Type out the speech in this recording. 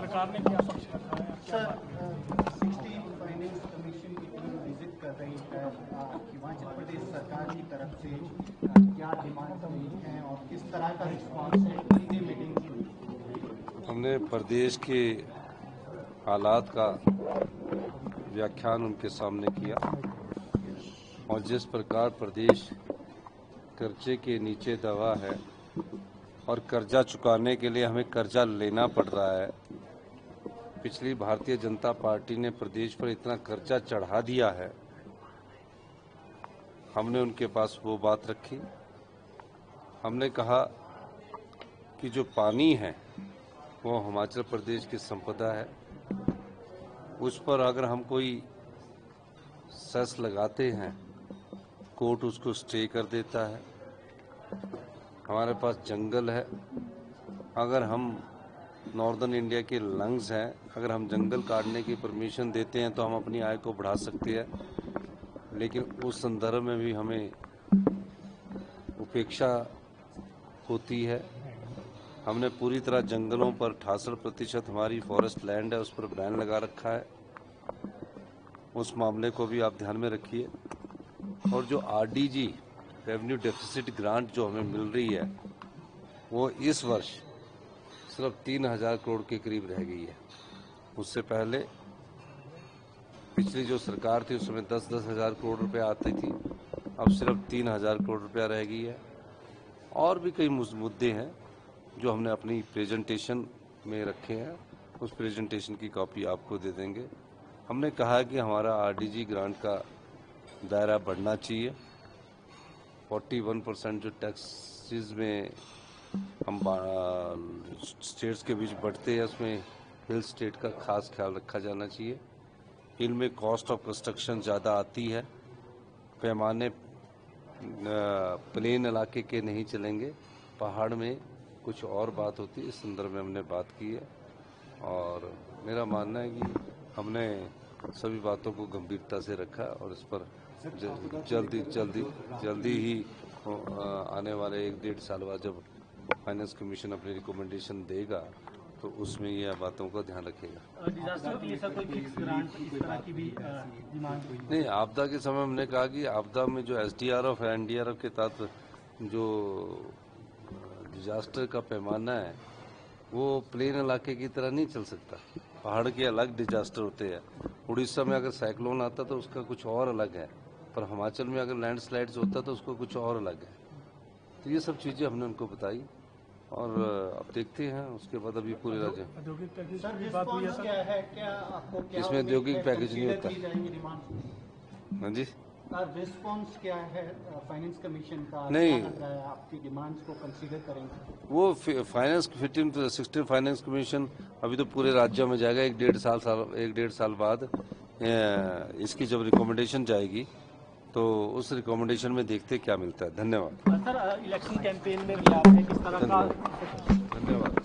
सरकार ने क्या पक्ष रखा है? सर, 16 फाइनेंस कमीशन की टीम विजिट कर रही है हिमाचल प्रदेश सरकार की तरफ से, क्या डिमांड रही है और किस तरह का रिस्पॉन्स है? कितनी मीटिंग? हमने प्रदेश के हालात का व्याख्यान उनके सामने किया और जिस प्रकार प्रदेश कर्जे के नीचे दबा है और कर्जा चुकाने के लिए हमें कर्जा लेना पड़ रहा है। पिछली भारतीय जनता पार्टी ने प्रदेश पर इतना कर्जा चढ़ा दिया है। हमने उनके पास वो बात रखी। हमने कहा कि जो पानी है वो हिमाचल प्रदेश की संपदा है, उस पर अगर हम कोई सेस लगाते हैं कोर्ट उसको स्टे कर देता है। हमारे पास जंगल है, अगर हम नॉर्दर्न इंडिया के लंग्स हैं, अगर हम जंगल काटने की परमिशन देते हैं तो हम अपनी आय को बढ़ा सकते हैं, लेकिन उस संदर्भ में भी हमें उपेक्षा होती है। हमने पूरी तरह जंगलों पर 68% हमारी फॉरेस्ट लैंड है, उस पर बैन लगा रखा है। उस मामले को भी आप ध्यान में रखिए। और जो आरडीजी रेवेन्यू डेफिसिट ग्रांट जो हमें मिल रही है वो इस वर्ष सिर्फ 3000 करोड़ के करीब रह गई है। उससे पहले पिछली जो सरकार थी उसमें 10-10 हजार करोड़ रुपए आती थी, अब सिर्फ 3000 करोड़ रुपया रह गई है। और भी कई मुद्दे हैं जो हमने अपनी प्रेजेंटेशन में रखे हैं, उस प्रेजेंटेशन की कॉपी आपको दे देंगे। हमने कहा है कि हमारा आरडीजी ग्रांट का दायरा बढ़ना चाहिए। 41% जो टैक्सेस में हम स्टेट्स के बीच बढ़ते हैं उसमें हिल स्टेट का खास ख्याल रखा जाना चाहिए। इनमें कॉस्ट ऑफ कंस्ट्रक्शन ज़्यादा आती है, पैमाने प्लेन इलाके के नहीं चलेंगे, पहाड़ में कुछ और बात होती है। इस संदर्भ में हमने बात की है और मेरा मानना है कि हमने सभी बातों को गंभीरता से रखा और इस पर जल्दी ही आने वाले 1-1.5 साल बाद जब फाइनेंस कमीशन अपनी रिकमेंडेशन देगा तो उसमें यह बातों का ध्यान रखेगा। डिजास्टर के लिए सर कोई फिक्स ग्रांट इस तरह की भी डिमांड हुई? नहीं, आपदा के समय हमने कहा कि आपदा में जो एसडीआरएफ है, एनडीआरएफ के तहत जो डिजास्टर का पैमाना है वो प्लेन इलाके की तरह नहीं चल सकता। पहाड़ के अलग डिजास्टर होते हैं। उड़ीसा में अगर साइक्लोन आता तो उसका कुछ और अलग है, पर हिमाचल में अगर लैंडस्लाइड्स होता तो उसको कुछ और अलग है। तो ये सब चीज़ें हमने उनको बताई और अब देखते हैं उसके बाद। अभी पूरे राज्य औद्योगिक पैकेज की बात हुई है सर? क्या है, क्या आपको क्या इसमें औद्योगिक पैकेज नहीं होता। हाँ जी, रिस्पॉन्स क्या है फाइनेंस कमीशन का? नहीं, क्या लग रहा है आपकी डिमांड्स को कंसीडर करेंगे? वो फाइनेंस 16 फाइनेंस कमीशन अभी तो पूरे राज्य में जाएगा। 1-1.5 साल बाद इसकी जब रिकमेंडेशन जाएगी तो उस रिकमेंडेशन में देखते क्या मिलता है। धन्यवाद। सर, इलेक्शन कैंपेन में भी आपने किस तरह का धन्यवाद।